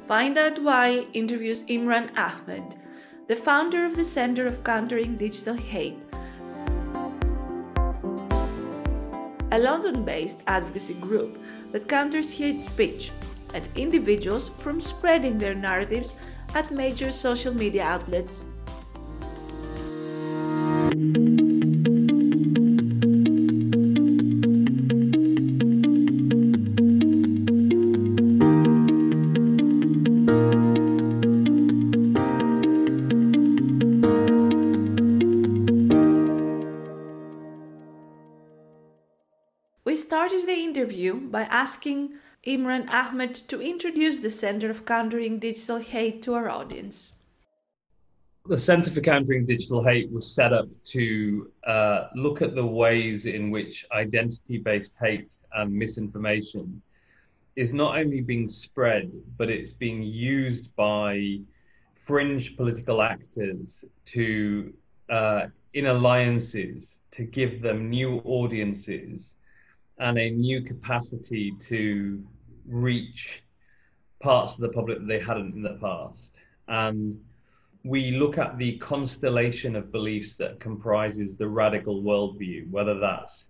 Find Out Why interviews Imran Ahmed, the founder of the Center of Countering Digital Hate, a London-based advocacy group that counters hate speech and individuals from spreading their narratives at major social media outlets. We started the interview by asking Imran Ahmed to introduce the Center of Countering Digital Hate to our audience. The Center for Countering Digital Hate was set up to look at the ways in which identity-based hate and misinformation is not only being spread, but it's being used by fringe political actors to, in alliances, to give them new audiences and a new capacity to reach parts of the public that they hadn't in the past. And we look at the constellation of beliefs that comprises the radical worldview, whether that's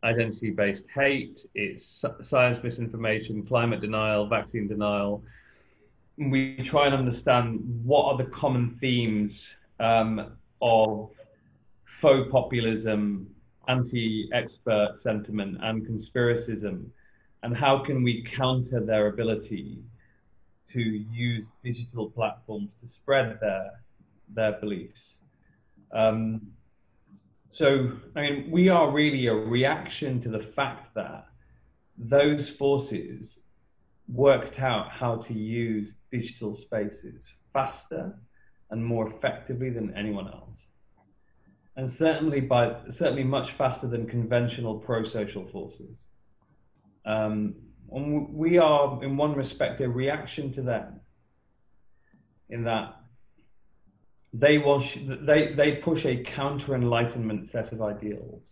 identity-based hate, it's science misinformation, climate denial, vaccine denial. We try and understand what are the common themes of faux populism, anti-expert sentiment, and conspiracism, and how can we counter their ability to use digital platforms to spread their beliefs. So, I mean, we are really a reaction to the fact that those forces worked out how to use digital spaces faster and more effectively than anyone else. And certainly much faster than conventional pro-social forces. And we are, in one respect, a reaction to them, in that they push a counter-enlightenment set of ideals,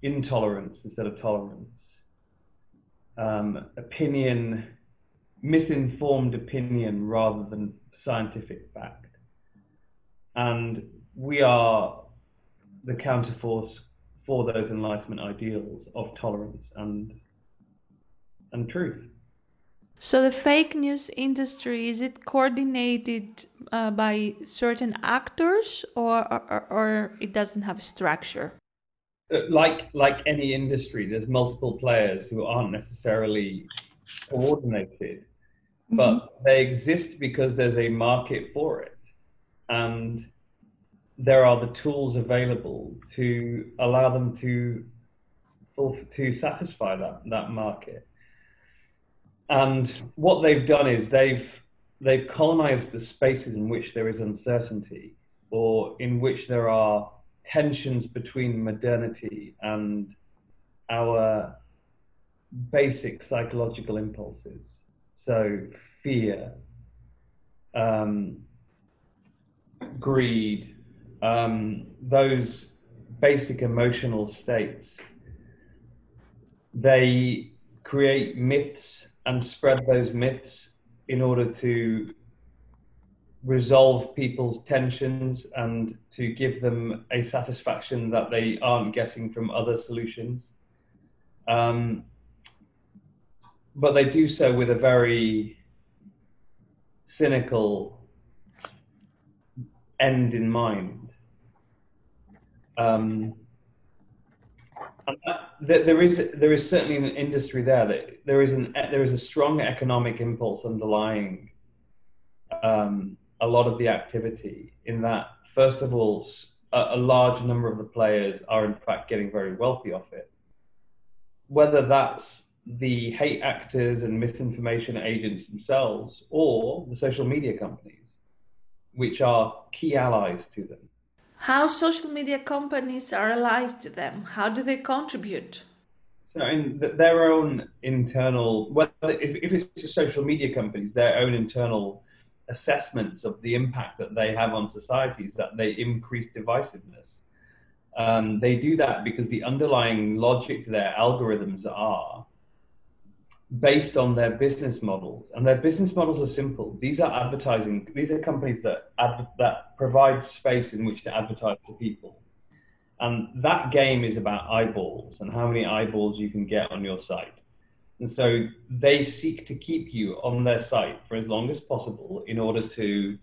intolerance instead of tolerance, misinformed opinion rather than scientific fact, and we are the counterforce for those Enlightenment ideals of tolerance and truth. So the fake news industry, is it coordinated by certain actors, or it doesn't have a structure? Like any industry, there's multiple players who aren't necessarily coordinated, but they exist because there's a market for it. And there are the tools available to allow them to satisfy that market. And what they've done is they've colonized the spaces in which there is uncertainty, or in which there are tensions between modernity and our basic psychological impulses. So fear, greed, those basic emotional states. They create myths and spread those myths in order to resolve people's tensions and to give them a satisfaction that they aren't getting from other solutions. But they do so with a very cynical end in mind. And there is certainly an industry there, that there is a strong economic impulse underlying a lot of the activity, in that, first of all, a large number of the players are in fact getting very wealthy off it. Whether that's the hate actors and misinformation agents themselves, or the social media companies, which are key allies to them. How social media companies are allies to them? How do they contribute? So in their own internal, if it's just social media companies, their own internal assessments of the impact that they have on societies, that they increase divisiveness. They do that because the underlying logic to their algorithms are based on their business models, and their business models are simple. These are advertising. These are companies that provide space in which to advertise to people, and that game is about eyeballs and how many eyeballs you can get on your site. And so they seek to keep you on their site for as long as possible in order to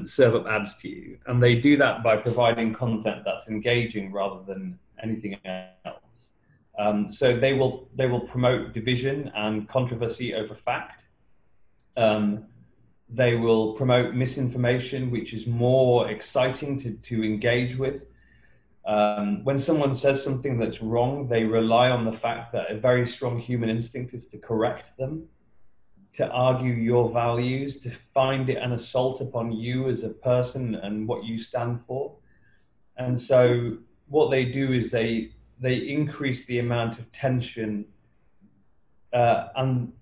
serve up ads to you. And they do that by providing content that's engaging rather than anything else. So they will promote division and controversy over fact. They will promote misinformation, which is more exciting to engage with. When someone says something that's wrong, they rely on the fact that a very strong human instinct is to correct them, to argue your values, to find it an assault upon you as a person and what you stand for. And so what they do is they increase the amount of tension, and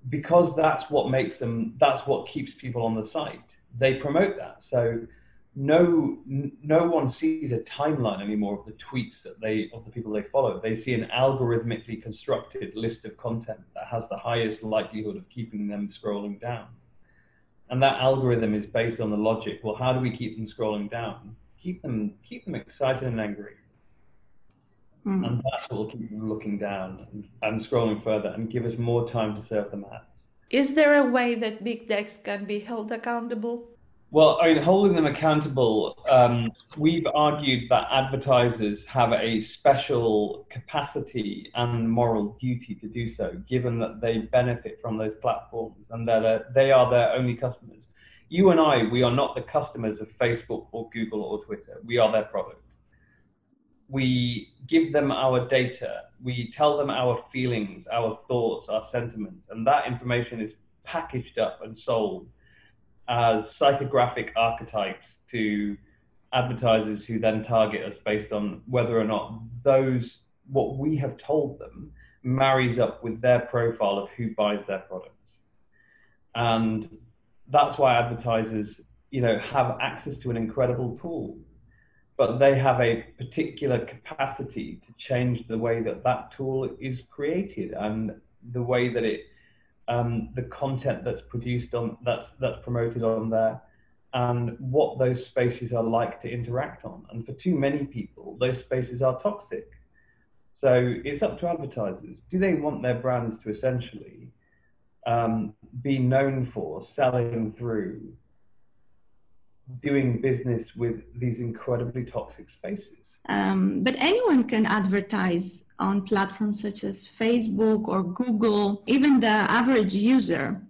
because that's what keeps people on the site. They promote that. So no one sees a timeline anymore of the tweets of the people they follow. They see an algorithmically constructed list of content that has the highest likelihood of keeping them scrolling down. And that algorithm is based on the logic, well, how do we keep them scrolling down? Keep them excited and angry. And that's what will keep them looking down and scrolling further and give us more time to serve them ads. Is there a way that big techs can be held accountable? Well, I mean, holding them accountable, we've argued that advertisers have a special capacity and moral duty to do so, given that they benefit from those platforms and they are their only customers. You and I, we are not the customers of Facebook or Google or Twitter. We are their product. We give them our data. We tell them our feelings, our thoughts, our sentiments, and that information is packaged up and sold as psychographic archetypes to advertisers who then target us based on whether or not what we have told them marries up with their profile of who buys their products. And that's why advertisers, have access to an incredible tool, but they have a particular capacity to change the way that tool is created and the way that the content that's produced that's promoted on there, and what those spaces are like to interact on. And for too many people, those spaces are toxic. So it's up to advertisers. Do they want their brands to essentially be known for selling through doing business with these incredibly toxic spaces? But anyone can advertise on platforms such as Facebook or Google, even the average user.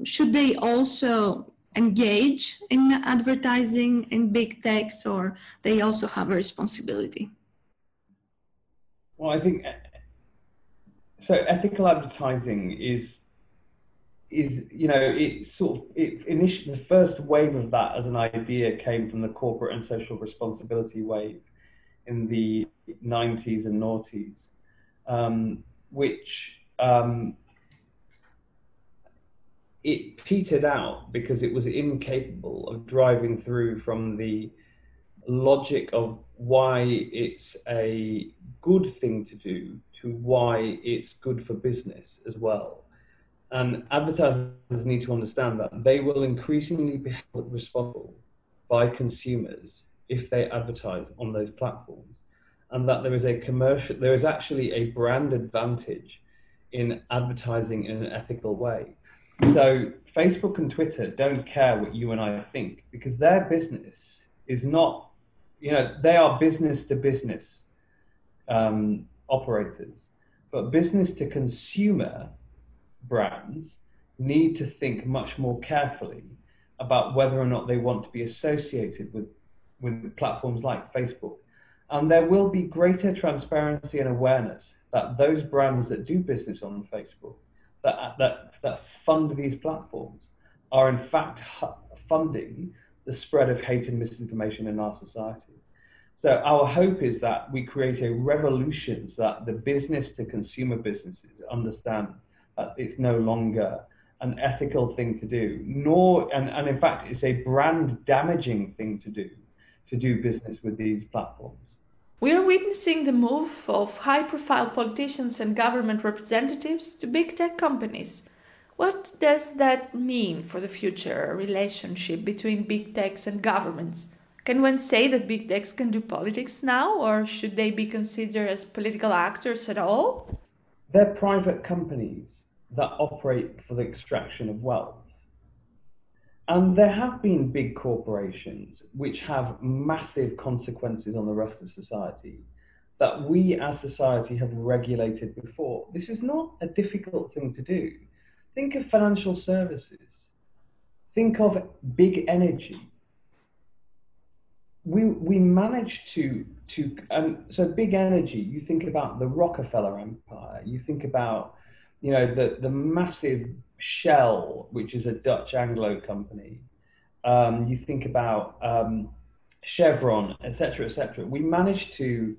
Should they also engage in advertising in big techs, or they also have a responsibility? Well, I think so. Ethical advertising is initially the first wave of that as an idea came from the corporate and social responsibility wave in the 90s and noughties, which it petered out because it was incapable of driving through from the logic of why it's a good thing to do to why it's good for business as well. And advertisers need to understand that they will increasingly be held responsible by consumers if they advertise on those platforms, and that there is actually a brand advantage in advertising in an ethical way. So Facebook and Twitter don't care what you and I think, because their business is not, they are business to business operators, but business to consumer brands need to think much more carefully about whether or not they want to be associated with platforms like Facebook. And there will be greater transparency and awareness that those brands that do business on Facebook, that fund these platforms, are in fact funding the spread of hate and misinformation in our society. So our hope is that we create a revolution so that the business to consumer businesses understand that it's no longer an ethical thing to do, and in fact, it's a brand damaging thing to do business with these platforms. We are witnessing the move of high-profile politicians and government representatives to big tech companies. What does that mean for the future relationship between big techs and governments? Can one say that big techs can do politics now, or should they be considered as political actors at all? They're private companies that operate for the extraction of wealth. And there have been big corporations which have massive consequences on the rest of society that we as society have regulated before. This is not a difficult thing to do. Think of financial services. Think of big energy. We managed to so big energy, you think about the Rockefeller Empire, you think about, you know, the massive Shell, which is a Dutch Anglo company. You think about Chevron, etc., etc. We managed to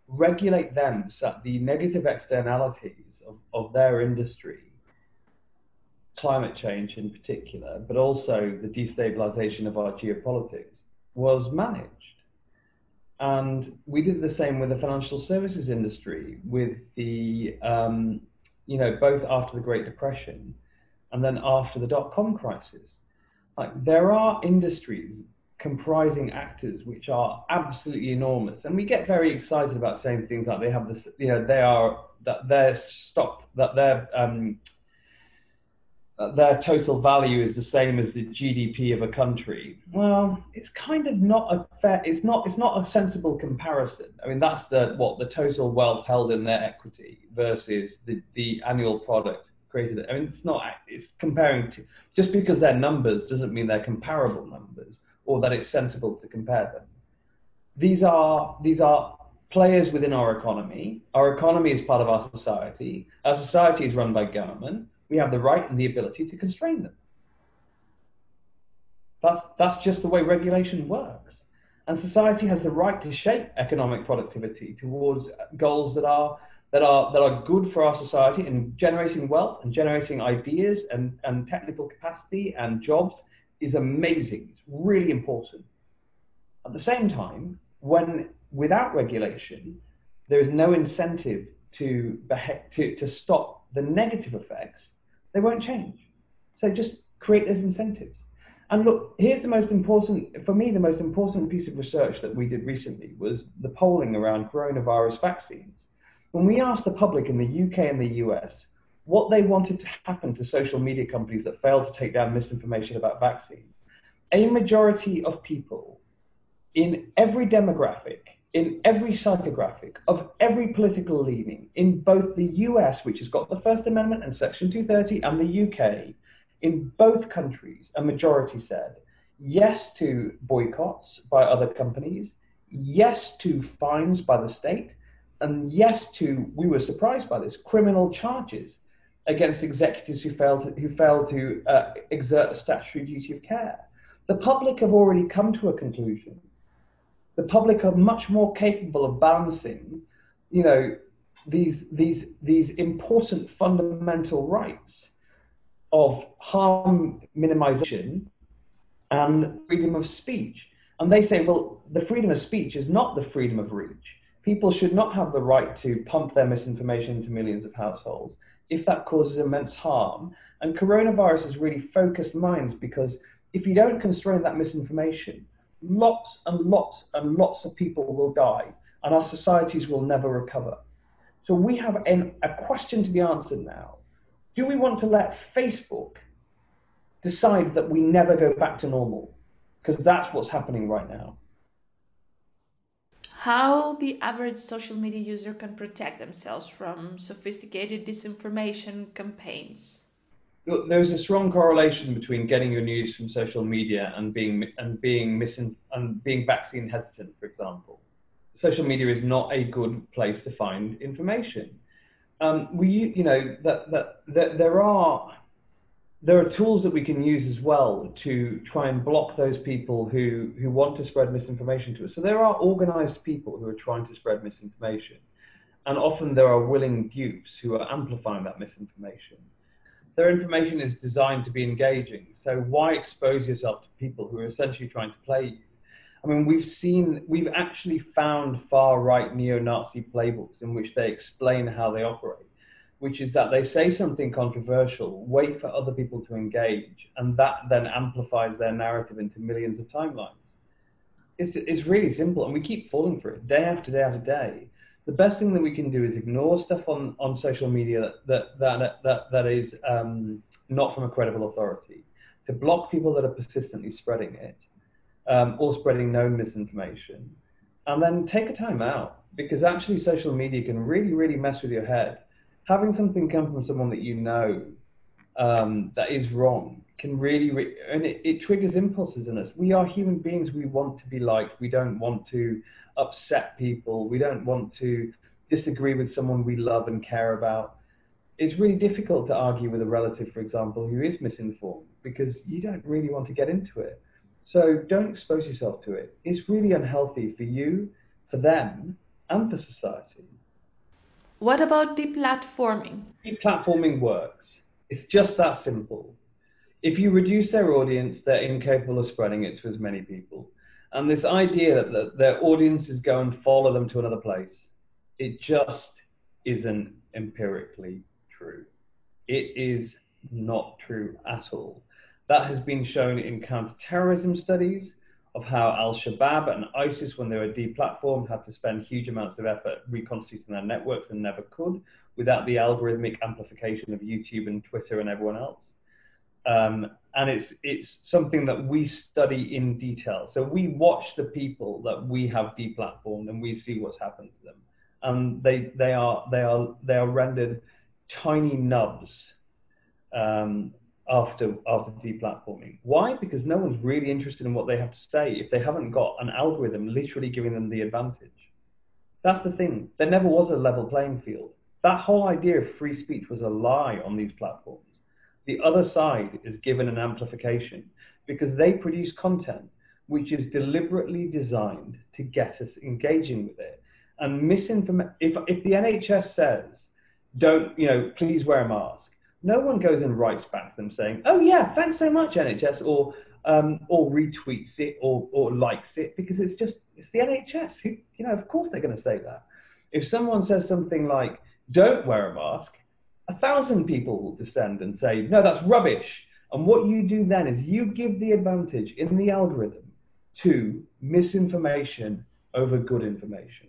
regulate them so that the negative externalities of their industry, climate change in particular, but also the destabilization of our geopolitics, was managed. And we did the same with the financial services industry, with the, you know, both after the Great Depression and then after the dot-com crisis. Like, there are industries comprising actors which are absolutely enormous, and we get very excited about saying things like they have this, you know, their total value is the same as the GDP of a country. Well, it's kind of not a fair, it's not a sensible comparison. I mean, that's the total wealth held in their equity versus the annual product created. I mean, it's comparing to, just because they're numbers doesn't mean they're comparable numbers or that it's sensible to compare them. These are players within our economy. Our economy is part of our society. Our society is run by government. We have the right and the ability to constrain them. That's just the way regulation works. And society has the right to shape economic productivity towards goals that are good for our society in generating wealth and generating ideas and technical capacity and jobs is amazing. It's really important. At the same time, when without regulation, there is no incentive to stop the negative effects, they won't change. So just create those incentives. And look, here's the most important, for me, the most important piece of research that we did recently was the polling around coronavirus vaccines. When we asked the public in the UK and the US what they wanted to happen to social media companies that failed to take down misinformation about vaccines, a majority of people in every demographic, in every psychographic, of every political leaning, in both the US, which has got the First Amendment and Section 230, and the UK, in both countries, a majority said yes to boycotts by other companies, yes to fines by the state, and yes to, we were surprised by this, criminal charges against executives who failed to exert a statutory duty of care. The public have already come to a conclusion. The public are much more capable of balancing, you know, these important fundamental rights of harm minimization and freedom of speech. And they say, well, the freedom of speech is not the freedom of reach. People should not have the right to pump their misinformation into millions of households if that causes immense harm. And coronavirus has really focused minds, because if you don't constrain that misinformation, lots and lots and lots of people will die and our societies will never recover. So we have a question to be answered now. Do we want to let Facebook decide that we never go back to normal? Because that's what's happening right now. How the average social media user can protect themselves from sophisticated disinformation campaigns? There's a strong correlation between getting your news from social media and being vaccine hesitant, for example. Social media is not a good place to find information. There are tools that we can use as well to try and block those people who want to spread misinformation to us. So there are organized people who are trying to spread misinformation, and often there are willing dupes who are amplifying that misinformation. Their information is designed to be engaging, so why expose yourself to people who are essentially trying to play you? I mean, we've actually found far-right neo-Nazi playbooks in which they explain how they operate, which is that they say something controversial, wait for other people to engage, and that then amplifies their narrative into millions of timelines. It's really simple, and we keep falling for it day after day after day. The best thing that we can do is ignore stuff on social media that is not from a credible authority, to block people that are persistently spreading it, or spreading known misinformation, and then take a time out, because actually social media can really, really mess with your head. Having something come from someone that you know that is wrong can really, and it triggers impulses in us. We are human beings. We want to be liked. We don't want to upset people. We don't want to disagree with someone we love and care about. It's really difficult to argue with a relative, for example, who is misinformed, because you don't really want to get into it. So don't expose yourself to it. It's really unhealthy for you, for them, and for society. What about deplatforming? Deplatforming works. It's just that simple. If you reduce their audience, they're incapable of spreading it to as many people. And this idea that their audiences go and follow them to another place, it just isn't empirically true. It is not true at all. That has been shown in counterterrorism studies of how Al-Shabaab and ISIS, when they were deplatformed, had to spend huge amounts of effort reconstituting their networks and never could without the algorithmic amplification of YouTube and Twitter and everyone else. And it's something that we study in detail. So we watch the people that we have deplatformed and we see what's happened to them. And they are rendered tiny nubs after deplatforming. Why? Because no one's really interested in what they have to say if they haven't got an algorithm literally giving them the advantage. That's the thing. There never was a level playing field. That whole idea of free speech was a lie on these platforms. The other side is given an amplification because they produce content which is deliberately designed to get us engaging with it. And misinformation, if the NHS says, don't, please wear a mask, no one goes and writes back to them saying, oh yeah, thanks so much, NHS, or retweets it or likes it, because it's the NHS who, of course they're going to say that. If someone says something like, don't wear a mask, 1,000 people will descend and say, no, that's rubbish. And what you do then is you give the advantage in the algorithm to misinformation over good information.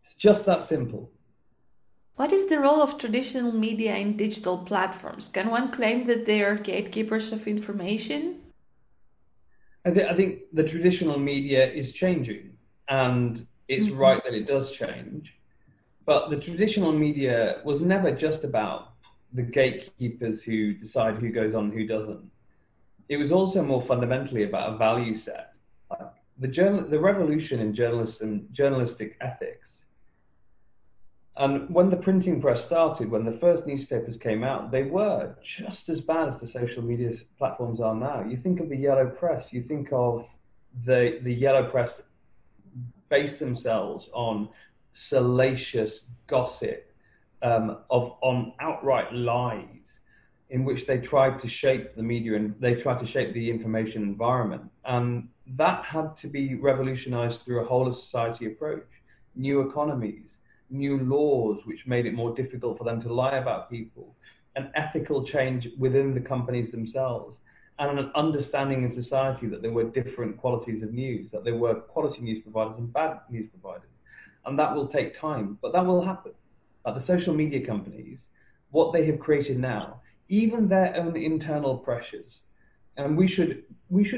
It's just that simple. What is the role of traditional media in digital platforms? Can one claim that they are gatekeepers of information? I think the traditional media is changing, and it's right that it does change. But the traditional media was never just about the gatekeepers who decide who goes on and who doesn't. It was also more fundamentally about a value set. The revolution in journalistic ethics. And when the printing press started, when the first newspapers came out, they were just as bad as the social media platforms are now. You think of the yellow press, you think of the yellow press based themselves on salacious gossip, on outright lies, in which they tried to shape the media and they tried to shape the information environment. And that had to be revolutionized through a whole of society approach, new economies, new laws which made it more difficult for them to lie about people, an ethical change within the companies themselves, and an understanding in society that there were different qualities of news, that there were quality news providers and bad news providers. And that will take time, but that will happen. Like the social media companies, what they have created now, even their own internal pressures, and we should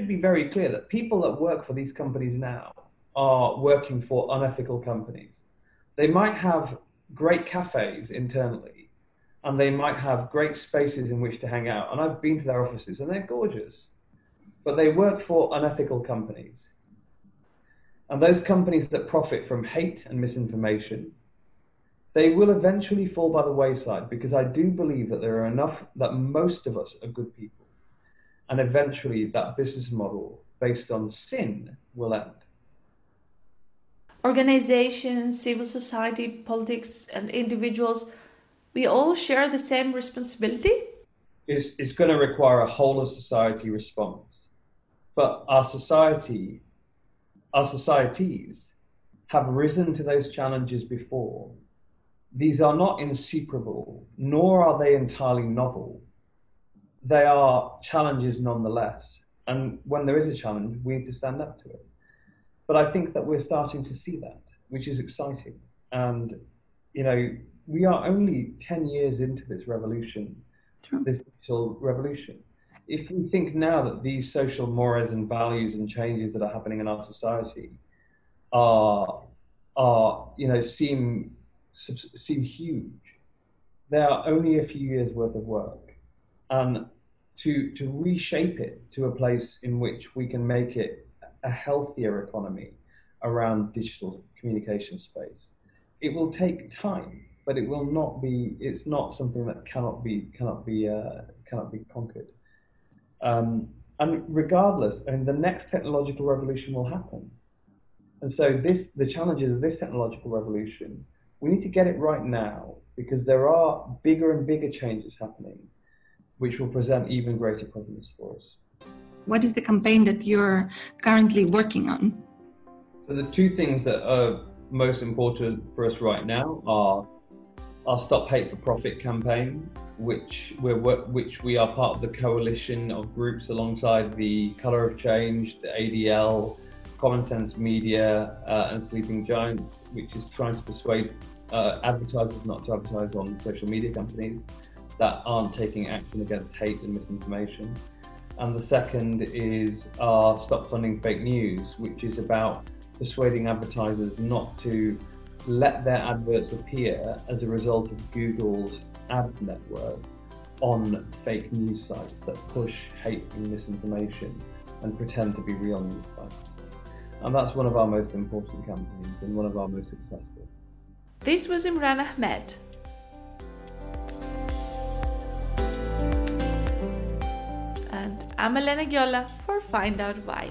be very clear that people that work for these companies now are working for unethical companies. They might have great cafes internally, and they might have great spaces in which to hang out. And I've been to their offices, and they're gorgeous. But they work for unethical companies. And those companies that profit from hate and misinformation, they will eventually fall by the wayside, because I do believe that there are enough, that most of us are good people. And eventually that business model based on sin will end. Organizations, civil society, politics, and individuals, we all share the same responsibility? It's going to require a whole of society response. But our society our societies have risen to those challenges before. These are not insuperable, nor are they entirely novel. They are challenges nonetheless. And when there is a challenge, we need to stand up to it. But I think that we're starting to see that, which is exciting. And, you know, we are only 10 years into this revolution, this digital revolution. If we think now that these social mores and values and changes that are happening in our society seem huge, they are only a few years worth of work. And to reshape it to a place in which we can make it a healthier economy around digital communication space, it will take time, but it will not be. It's not something that cannot be conquered. And regardless, I mean, the next technological revolution will happen. And so the challenges of this technological revolution, we need to get it right now, because there are bigger and bigger changes happening, which will present even greater problems for us. What is the campaign that you're currently working on? So the two things that are most important for us right now are our Stop Hate for Profit campaign, which we are part of the coalition of groups alongside the Colour of Change, the ADL, Common Sense Media, and Sleeping Giants, which is trying to persuade advertisers not to advertise on social media companies that aren't taking action against hate and misinformation. And the second is our Stop Funding Fake News, which is about persuading advertisers not to let their adverts appear as a result of Google's ad network on fake news sites that push hate and misinformation and pretend to be real news sites. And that's one of our most important campaigns and one of our most successful. This was Imran Ahmed. And I'm Elena Giolla for Find Out Why.